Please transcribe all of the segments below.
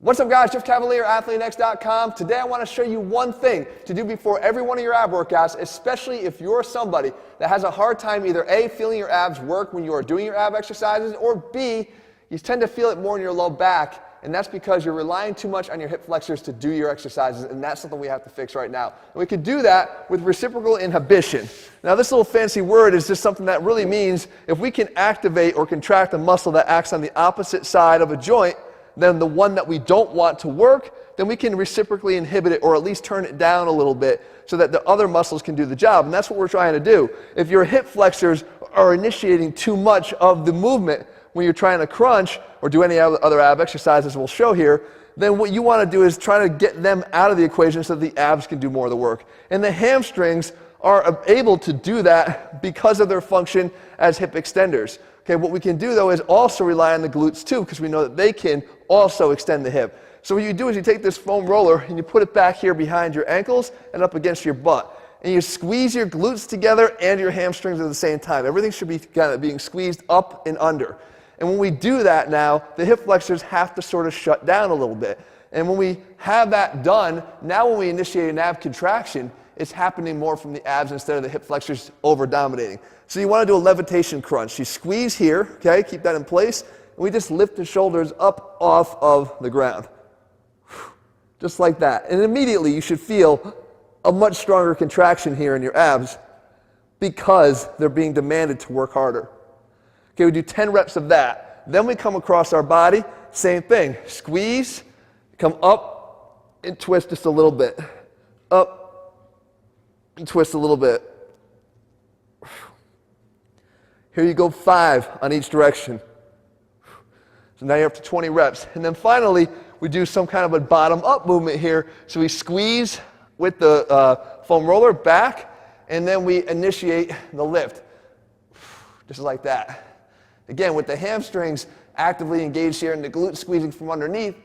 What's up guys, Jeff Cavalier, ATHLEAN-X.com. Today I want to show you one thing to do before every one of your ab workouts, especially if you're somebody that has a hard time either A, feeling your abs work when you are doing your ab exercises, or B, you tend to feel it more in your low back, and that's because you're relying too much on your hip flexors to do your exercises, and that's something we have to fix right now. And we can do that with reciprocal inhibition. Now this little fancy word is just something that really means if we can activate or contract a muscle that acts on the opposite side of a joint than the one that we don't want to work, then we can reciprocally inhibit it or at least turn it down a little bit so that the other muscles can do the job. And that's what we're trying to do. If your hip flexors are initiating too much of the movement when you're trying to crunch or do any other ab exercises we'll show here, then what you want to do is try to get them out of the equation so that the abs can do more of the work. And the hamstrings are able to do that because of their function as hip extenders. Okay, what we can do though is also rely on the glutes too, because we know that they can also extend the hip. So what you do is you take this foam roller and you put it back here behind your ankles and up against your butt. And you squeeze your glutes together and your hamstrings at the same time. Everything should be kind of being squeezed up and under. And when we do that now, the hip flexors have to sort of shut down a little bit. And when we have that done, now when we initiate an ab contraction, it's happening more from the abs instead of the hip flexors over-dominating. So you want to do a levitation crunch. You squeeze here, okay, keep that in place, and we just lift the shoulders up off of the ground. Just like that. And immediately you should feel a much stronger contraction here in your abs because they're being demanded to work harder. Okay, we do 10 reps of that. Then we come across our body, same thing. Squeeze, come up, and twist just a little bit. Up, and twist a little bit. Here you go, 5 on each direction. So now you're up to 20 reps. And then finally, we do some kind of a bottom-up movement here. So we squeeze with the foam roller back, and then we initiate the lift. Just like that. Again, with the hamstrings actively engaged here and the glutes squeezing from underneath,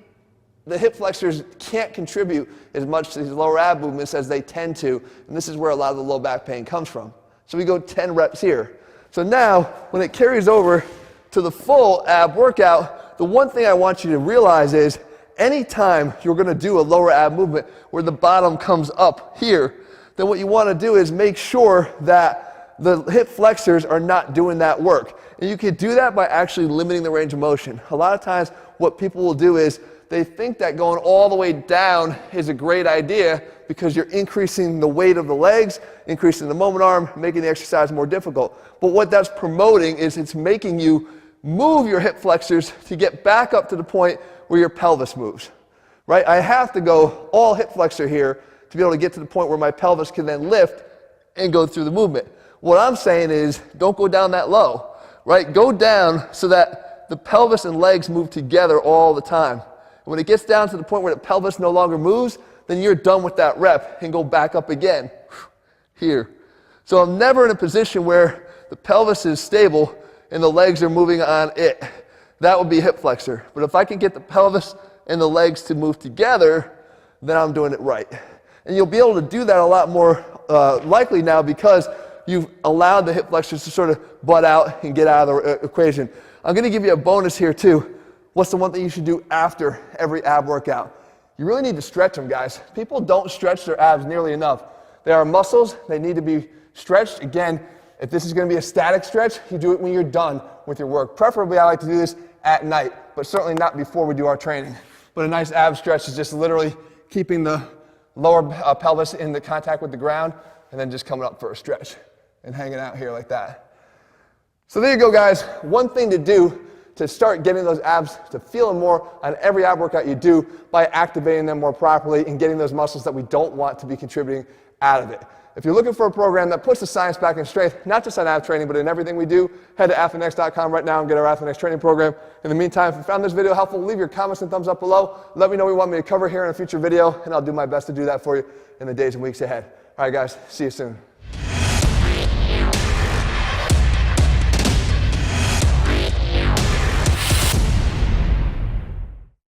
the hip flexors can't contribute as much to these lower ab movements as they tend to, and this is where a lot of the low back pain comes from. So we go 10 reps here. So now, when it carries over to the full ab workout, the one thing I want you to realize is anytime you're going to do a lower ab movement where the bottom comes up here, then what you want to do is make sure that the hip flexors are not doing that work. And you can do that by actually limiting the range of motion. A lot of times what people will do is they think that going all the way down is a great idea because you're increasing the weight of the legs, increasing the moment arm, making the exercise more difficult. But what that's promoting is it's making you move your hip flexors to get back up to the point where your pelvis moves. Right? I have to go all hip flexor here to be able to get to the point where my pelvis can then lift and go through the movement. What I'm saying is don't go down that low. Right? Go down so that the pelvis and legs move together all the time. When it gets down to the point where the pelvis no longer moves, then you're done with that rep and go back up again here. So I'm never in a position where the pelvis is stable and the legs are moving on it. That would be hip flexor. But if I can get the pelvis and the legs to move together, then I'm doing it right. And you'll be able to do that a lot more likely now because you've allowed the hip flexors to sort of butt out and get out of the equation. I'm going to give you a bonus here too. What's the one thing you should do after every ab workout? You really need to stretch them, guys. People don't stretch their abs nearly enough. They are muscles. They need to be stretched. Again, if this is going to be a static stretch, you do it when you're done with your work. Preferably, I like to do this at night, but certainly not before we do our training. But a nice ab stretch is just literally keeping the lower pelvis in the contact with the ground and then just coming up for a stretch and hanging out here like that. So there you go, guys. One thing to do to start getting those abs to feel more on every ab workout you do by activating them more properly and getting those muscles that we don't want to be contributing out of it. If you're looking for a program that puts the science back in strength, not just on ab training, but in everything we do, head to ATHLEAN-X.com right now and get our ATHLEAN-X training program. In the meantime, if you found this video helpful, leave your comments and thumbs up below. Let me know what you want me to cover here in a future video, and I'll do my best to do that for you in the days and weeks ahead. All right, guys, see you soon.